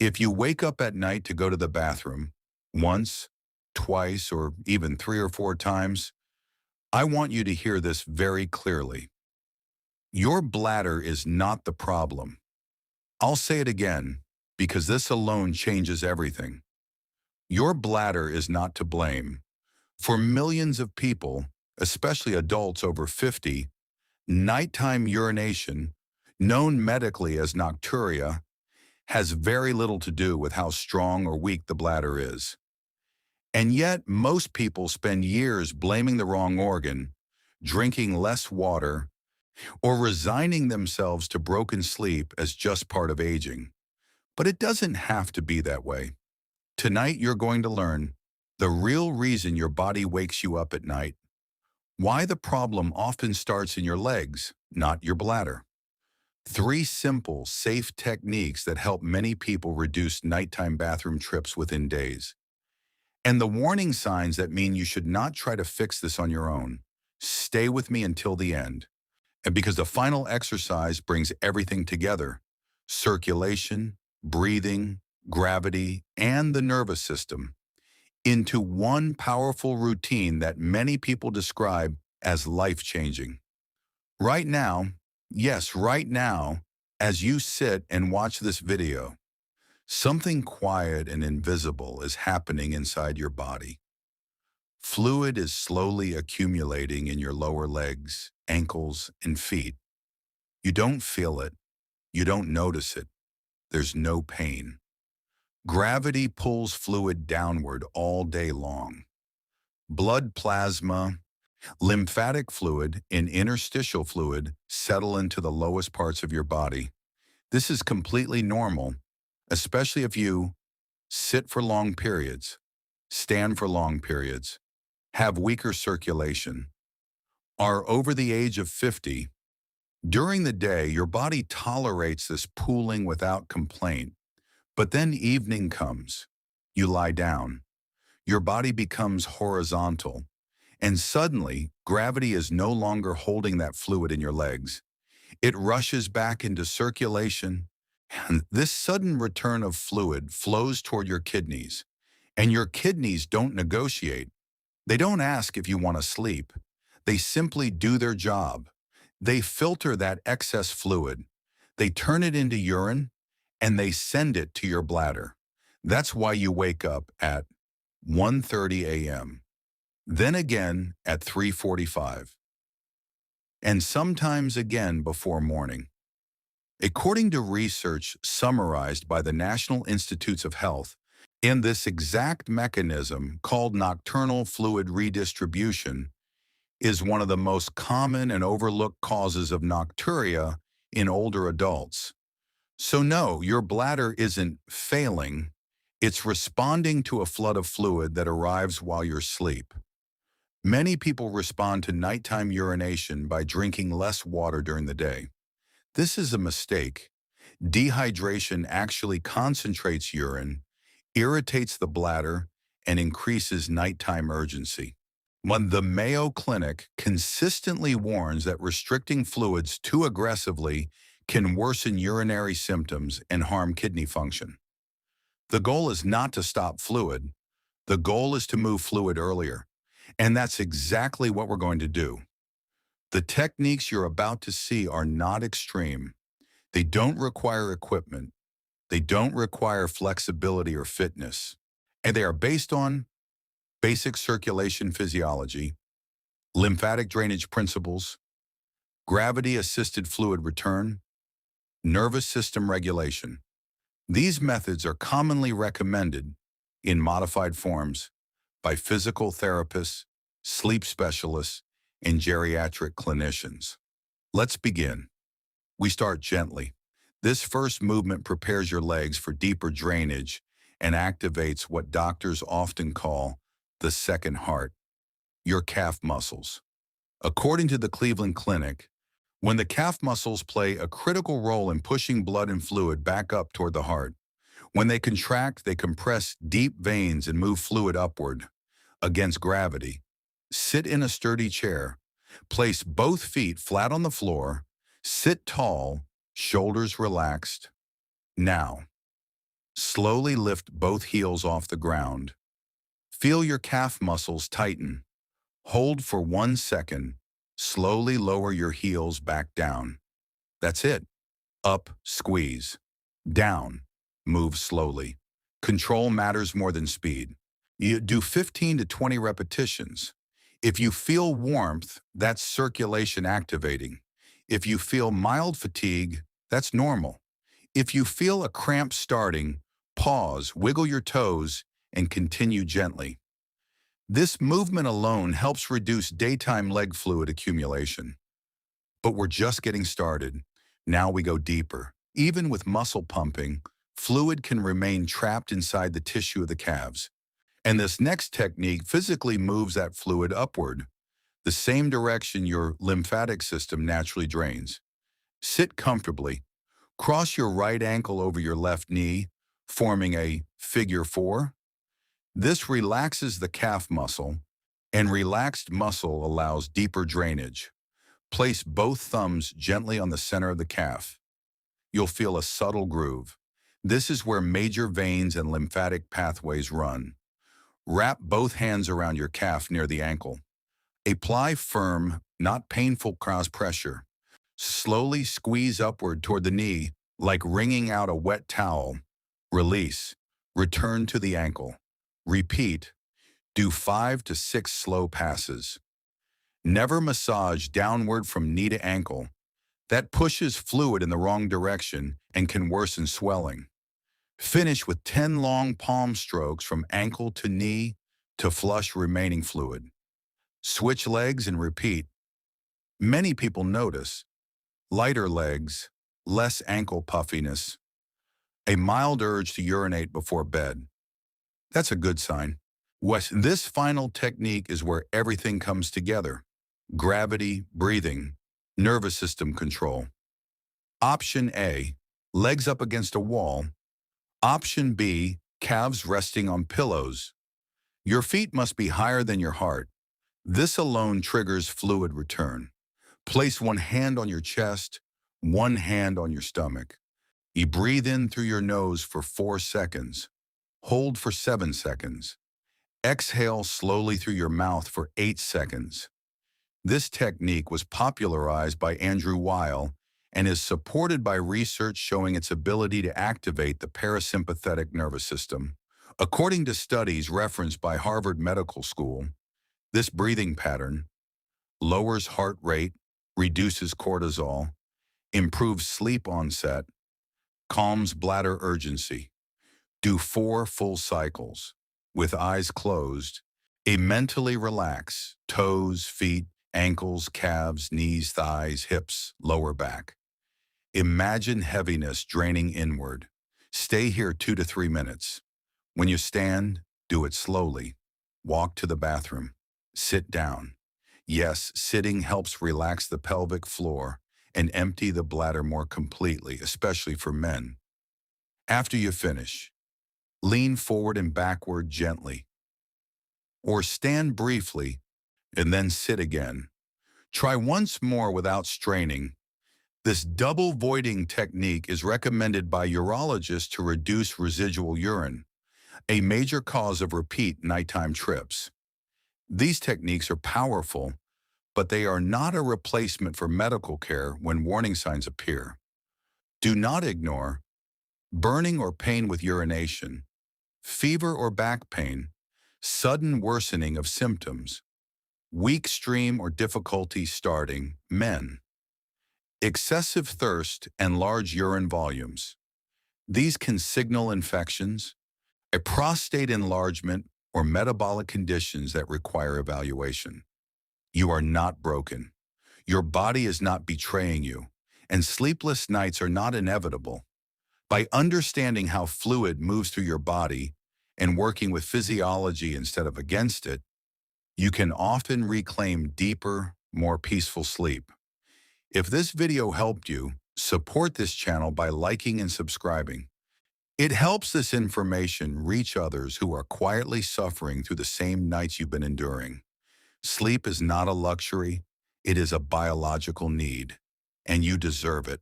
If you wake up at night to go to the bathroom once, twice, or even 3 or 4 times, I want you to hear this very clearly. Your bladder is not the problem. I'll say it again because this alone changes everything. Your bladder is not to blame. For millions of people, especially adults over 50, nighttime urination, known medically as nocturia, has very little to do with how strong or weak the bladder is. And yet, most people spend years blaming the wrong organ, drinking less water, or resigning themselves to broken sleep as just part of aging. But it doesn't have to be that way. Tonight, you're going to learn the real reason your body wakes you up at night, why the problem often starts in your legs, not your bladder. 3 simple, safe techniques that help many people reduce nighttime bathroom trips within days. And the warning signs that mean you should not try to fix this on your own. Stay with me until the end. And because the final exercise brings everything together: circulation, breathing, gravity, and the nervous system into one powerful routine that many people describe as life-changing. Right now, yes, right now, as you sit and watch this video, something quiet and invisible is happening inside your body. Fluid is slowly accumulating in your lower legs, ankles, and feet. You don't feel it. You don't notice it. There's no pain. Gravity pulls fluid downward all day long. Blood plasma, lymphatic fluid, and interstitial fluid settle into the lowest parts of your body. This is completely normal, especially if you sit for long periods, stand for long periods, have weaker circulation, are over the age of 50. During the day, your body tolerates this pooling without complaint, but then evening comes. You lie down. Your body becomes horizontal, and suddenly gravity is no longer holding that fluid in your legs. It rushes back into circulation, and this sudden return of fluid flows toward your kidneys. And your kidneys don't negotiate. They don't ask if you want to sleep. They simply do their job. They filter that excess fluid. They turn it into urine, and they send it to your bladder. That's why you wake up at 1:30 a.m., then again at 3:45, and sometimes again before morning. According to research summarized by the National Institutes of Health, in this exact mechanism called nocturnal fluid redistribution is one of the most common and overlooked causes of nocturia in older adults. So no, your bladder isn't failing. It's responding to a flood of fluid that arrives while you're asleep. Many people respond to nighttime urination by drinking less water during the day. This is a mistake. Dehydration actually concentrates urine, irritates the bladder, and increases nighttime urgency. When the Mayo Clinic consistently warns that restricting fluids too aggressively can worsen urinary symptoms and harm kidney function. The goal is not to stop fluid. The goal is to move fluid earlier. And that's exactly what we're going to do. The techniques you're about to see are not extreme. They don't require equipment. They don't require flexibility or fitness. And they are based on basic circulation physiology, lymphatic drainage principles, gravity-assisted fluid return, nervous system regulation. These methods are commonly recommended in modified forms by physical therapists, sleep specialists, and geriatric clinicians. Let's begin. We start gently. This first movement prepares your legs for deeper drainage and activates what doctors often call the second heart, your calf muscles. According to the Cleveland Clinic, when the calf muscles play a critical role in pushing blood and fluid back up toward the heart. When they contract, they compress deep veins and move fluid upward against gravity. Sit in a sturdy chair. Place both feet flat on the floor. Sit tall, shoulders relaxed. Now, Slowly lift both heels off the ground. Feel your calf muscles tighten. Hold for 1 second. Slowly lower your heels back down. That's it. Up, squeeze. Down, move slowly. Control matters more than speed. You do 15 to 20 repetitions. If you feel warmth, that's circulation activating. If you feel mild fatigue, that's normal. If you feel a cramp starting, pause, wiggle your toes, and continue gently. This movement alone helps reduce daytime leg fluid accumulation. But we're just getting started. Now we go deeper. Even with muscle pumping, fluid can remain trapped inside the tissue of the calves. And this next technique physically moves that fluid upward, the same direction your lymphatic system naturally drains. Sit comfortably. Cross your right ankle over your left knee, forming a figure 4. This relaxes the calf muscle, and relaxed muscle allows deeper drainage. Place both thumbs gently on the center of the calf. You'll feel a subtle groove. This is where major veins and lymphatic pathways run. Wrap both hands around your calf near the ankle. Apply firm, not painful cross pressure. Slowly squeeze upward toward the knee, like wringing out a wet towel. Release. Return to the ankle. Repeat. Do 5 to 6 slow passes. Never massage downward from knee to ankle. That pushes fluid in the wrong direction and can worsen swelling. Finish with 10 long palm strokes from ankle to knee to flush remaining fluid. Switch legs and repeat. Many people notice lighter legs, less ankle puffiness, a mild urge to urinate before bed. That's a good sign. This final technique is where everything comes together. Gravity, breathing, nervous system control. Option A, legs up against a wall. Option B, calves resting on pillows. Your feet must be higher than your heart. This alone triggers fluid return. Place one hand on your chest, one hand on your stomach. You breathe in through your nose for 4 seconds. Hold for 7 seconds. Exhale slowly through your mouth for 8 seconds. This technique was popularized by Andrew Weil and is supported by research showing its ability to activate the parasympathetic nervous system. According to studies referenced by Harvard Medical School, this breathing pattern lowers heart rate, reduces cortisol, improves sleep onset, calms bladder urgency. Do 4 full cycles. With eyes closed, mentally relax toes, feet, ankles, calves, knees, thighs, hips, lower back. Imagine heaviness draining inward. Stay here 2 to 3 minutes. When you stand, do it slowly. Walk to the bathroom. Sit down. Yes, sitting helps relax the pelvic floor and empty the bladder more completely, especially for men. After you finish, lean forward and backward gently, or stand briefly and then sit again. Try once more without straining. This double voiding technique is recommended by urologists to reduce residual urine, a major cause of repeat nighttime trips. These techniques are powerful, but they are not a replacement for medical care when warning signs appear. Do not ignore burning or pain with urination, fever or back pain, sudden worsening of symptoms, weak stream or difficulty starting, men, excessive thirst and large urine volumes. These can signal infections, a prostate enlargement, or metabolic conditions that require evaluation. You are not broken. Your body is not betraying you, and sleepless nights are not inevitable. By understanding how fluid moves through your body and working with physiology instead of against it, you can often reclaim deeper, more peaceful sleep. If this video helped you, support this channel by liking and subscribing. It helps this information reach others who are quietly suffering through the same nights you've been enduring. Sleep is not a luxury, it is a biological need, and you deserve it.